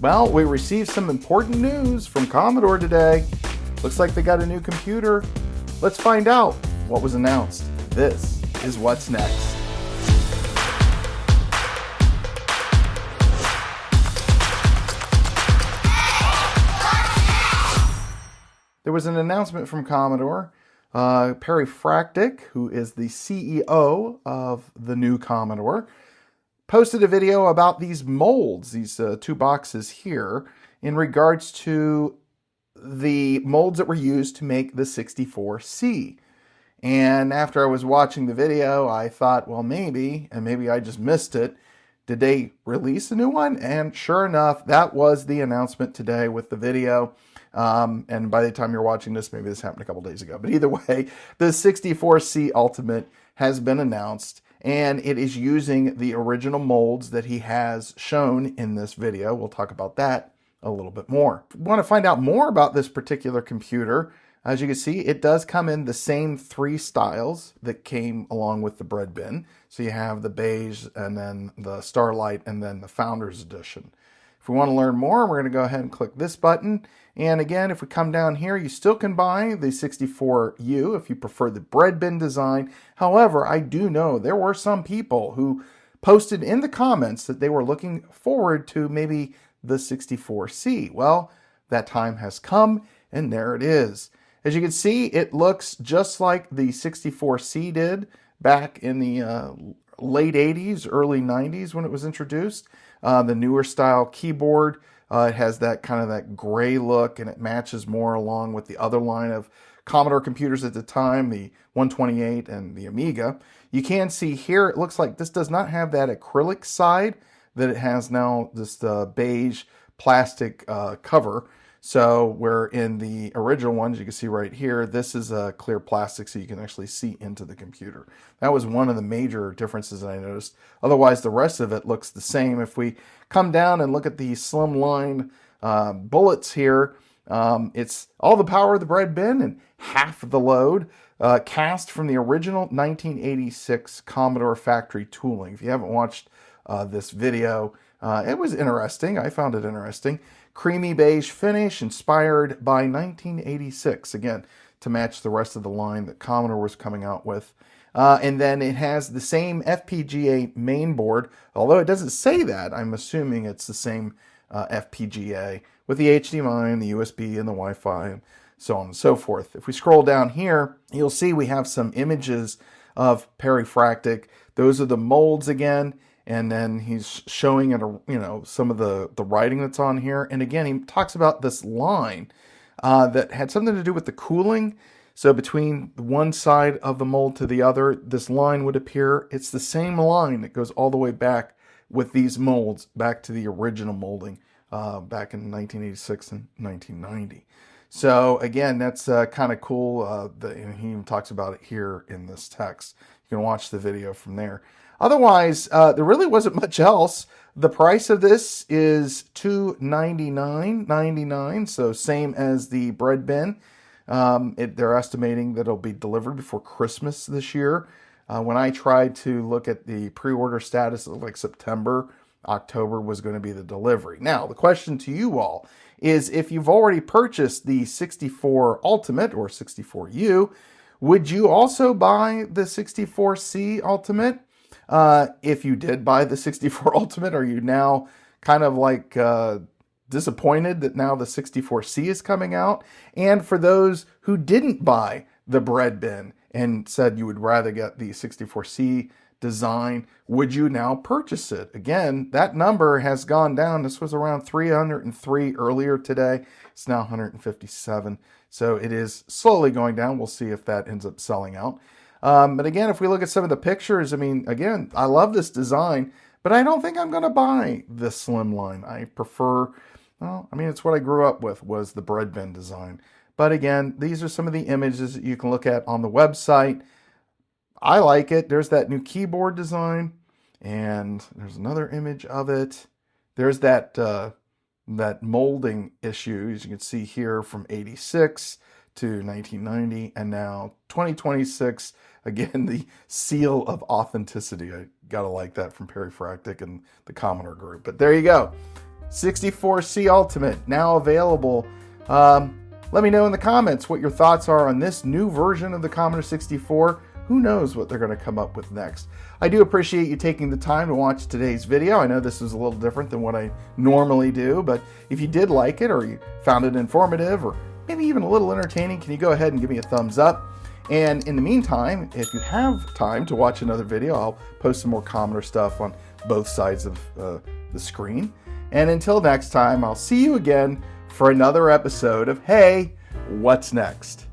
Well, we received some important news from Commodore today. Looks like they got a new computer. Let's find out what was announced. This is what's next. There was an announcement from Commodore. Perry Fractic, who is the CEO of the new Commodore, posted a video about these molds, these two boxes here, in regards to the molds that were used to make the 64C. And after I was watching the video, I thought, well, maybe I just missed it. Did they release a new one? And sure enough, that was the announcement today with the video. And by the time you're watching this, maybe this happened a couple days ago. But either way, the 64C Ultimate has been announced, and it is using the original molds that he has shown in this video. We'll talk about that a little bit more. If you want to find out more about this particular computer, as you can see, it does come in the same three styles that came along with the Breadbin. So you have the beige, and then the Starlight, and then the Founders Edition. If we want to learn more, we're going to go ahead and click this button. And again, if we come down here, you still can buy the 64U if you prefer the Breadbin design. However, I do know there were some people who posted in the comments that they were looking forward to maybe the 64C. Well, that time has come, and there it is. As you can see, it looks just like the 64C did back in the late 80s, early 90s when it was introduced. The newer style keyboard, it has that kind of that gray look, and it matches more along with the other line of Commodore computers at the time, the 128 and the Amiga. You can see here, it looks like this does not have that acrylic side that it has now, this beige plastic cover. So where in the original ones, you can see right here, this is a clear plastic so you can actually see into the computer. That was one of the major differences that I noticed. Otherwise, the rest of it looks the same. If we come down and look at the slimline bullets here, it's all the power of the Breadbin and half the load, cast from the original 1986 Commodore factory tooling. If you haven't watched this video, it was interesting. I found it interesting. Creamy beige finish inspired by 1986, again, to match the rest of the line that Commodore was coming out with. And then it has the same FPGA mainboard, although it doesn't say that. I'm assuming it's the same FPGA with the HDMI and the USB and the Wi-Fi and so on and so forth. If we scroll down here, you'll see we have some images of Perry Fractic. Those are the molds again. And then he's showing it, some of the writing that's on here. And again, he talks about this line that had something to do with the cooling. So between one side of the mold to the other, this line would appear. It's the same line that goes all the way back with these molds, back to the original molding back in 1986 and 1990. So again, that's kind of cool. He even talks about it here in this text. You can watch the video from there. Otherwise, there really wasn't much else. The price of this is $299.99, so same as the Breadbin. They're estimating that it'll be delivered before Christmas this year. When I tried to look at the pre-order status, it looked like September, October was going to be the delivery. Now, the question to you all is, if you've already purchased the 64 Ultimate or 64U, would you also buy the 64C Ultimate? If you did buy the 64 Ultimate, are you now kind of like disappointed that now the 64C is coming out? And for those who didn't buy the Breadbin and said you would rather get the 64C design, would you now purchase it? Again, that number has gone down. This was around 303 earlier today. It's now 157. So it is slowly going down. We'll see if that ends up selling out. But again, if we look at some of the pictures, I mean, again, I love this design, but I don't think I'm going to buy this slimline. I prefer, it's what I grew up with, was the Breadbin design. But again, these are some of the images that you can look at on the website. I like it. There's that new keyboard design, and there's another image of it. There's that molding issue, as you can see here, from 86 to 1990, and now 2026. Again, the seal of authenticity. I gotta like that from Perry Fractic and the Commodore group. But there you go. 64C Ultimate, now available. Let me know in the comments what your thoughts are on this new version of the Commodore 64. Who knows what they're going to come up with next. I do appreciate you taking the time to watch today's video. I know this is a little different than what I normally do, but if you did like it or you found it informative or maybe even a little entertaining, can you go ahead and give me a thumbs up? And in the meantime, if you have time to watch another video, I'll post some more Commodore stuff on both sides of the screen. And until next time, I'll see you again for another episode of Hey, What's Next?